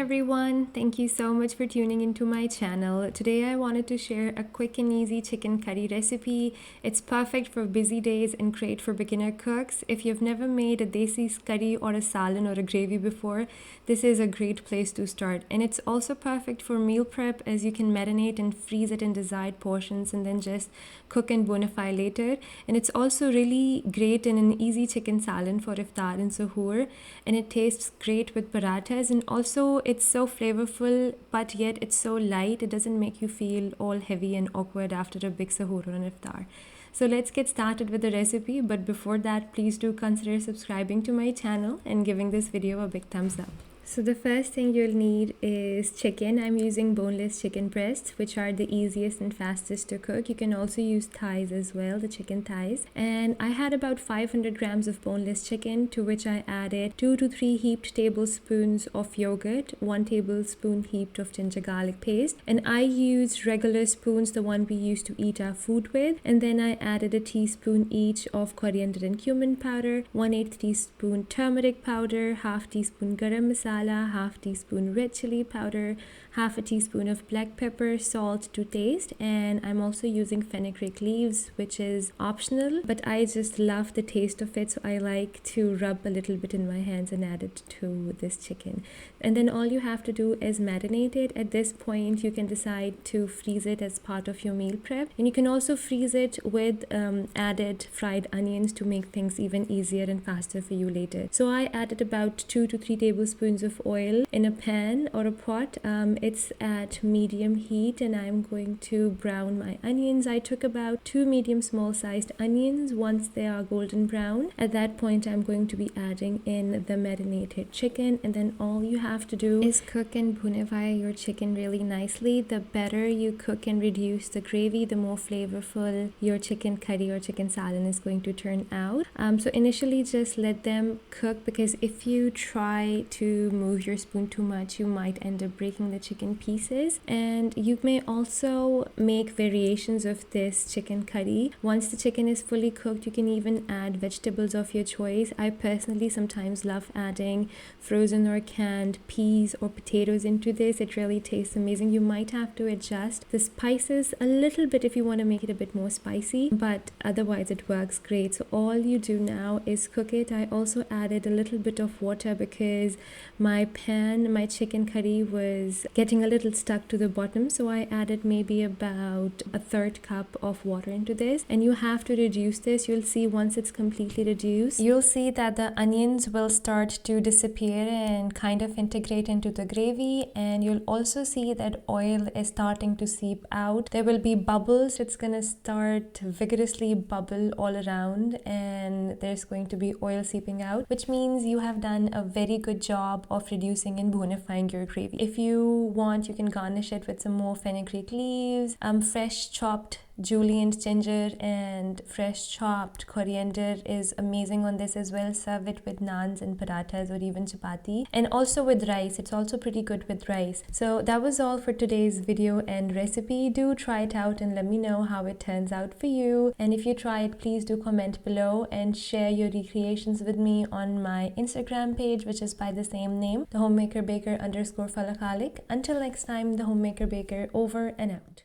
everyone, thank you so much for tuning into my channel. Today I wanted to share a quick and easy chicken curry recipe. It's perfect for busy days and great for beginner cooks. If you've never made a desi curry or a salan or a gravy before, this is a great place to start. And it's also perfect for meal prep, as you can marinate and freeze it in desired portions and then just cook and bonify later. And it's also really great in an easy chicken salan for Iftar and Suhoor, and it tastes great with parathas. And also it's so flavorful, but yet it's so light. It doesn't make you feel all heavy and awkward after a big suhoor or an iftar. So let's get started with the recipe, but before that, please do consider subscribing to my channel and giving this video a big thumbs up. So the first thing you'll need is chicken. I'm using boneless chicken breasts, which are the easiest and fastest to cook. You can also use thighs as well, the chicken thighs. And I had about 500 grams of boneless chicken, to which I added 2 to 3 heaped tablespoons of yogurt, 1 tablespoon heaped of ginger garlic paste. And I used regular spoons, the one we used to eat our food with. And then I added a teaspoon each of coriander and cumin powder, 1/8 teaspoon turmeric powder, half teaspoon garam masala, half teaspoon red chili powder, half a teaspoon of black pepper, salt to taste. And I'm also using fenugreek leaves, which is optional, but I just love the taste of it, so I like to rub a little bit in my hands and add it to this chicken. And then all you have to do is marinate it. At this point you can decide to freeze it as part of your meal prep, and you can also freeze it with added fried onions to make things even easier and faster for you later. So I added about 2 to 3 tablespoons of oil in a pan or a pot. It's at medium heat, and I'm going to brown my onions. I took about 2 medium small sized onions. Once they are golden brown, at that point I'm going to be adding in the marinated chicken, and then all you have to do is cook and bonify your chicken really nicely. The better you cook and reduce the gravy, the more flavorful your chicken curry or chicken salan is going to turn out. So initially just let them cook, because if you try to move your spoon too much, you might end up breaking the chicken pieces. And you may also make variations of this chicken curry. Once the chicken is fully cooked, you can even add vegetables of your choice. I personally sometimes love adding frozen or canned peas or potatoes into this. It really tastes amazing. You might have to adjust the spices a little bit if you want to make it a bit more spicy, but otherwise it works great. So all you do now is cook it. I also added a little bit of water because my chicken curry was getting a little stuck to the bottom, so I added maybe about a 1/3 cup of water into this. And you have to reduce this. You'll see once it's completely reduced, you'll see that the onions will start to disappear and kind of integrate into the gravy, and you'll also see that oil is starting to seep out. There will be bubbles. It's gonna start vigorously bubble all around, and there's going to be oil seeping out, which means you have done a very good job of reducing and bonifying your gravy. If you want, you can garnish it with some more fenugreek leaves, fresh chopped julienne ginger and fresh chopped coriander is amazing on this as well. Serve it with naans and parathas or even chapati, and also with rice. It's also pretty good with rice. So that was all for today's video and recipe. Do try it out and let me know how it turns out for you. And if you try it, please do comment below and share your recreations with me on my Instagram page, which is by the same name, the homemaker baker _ falakalik. Until next time, the homemaker baker over and out.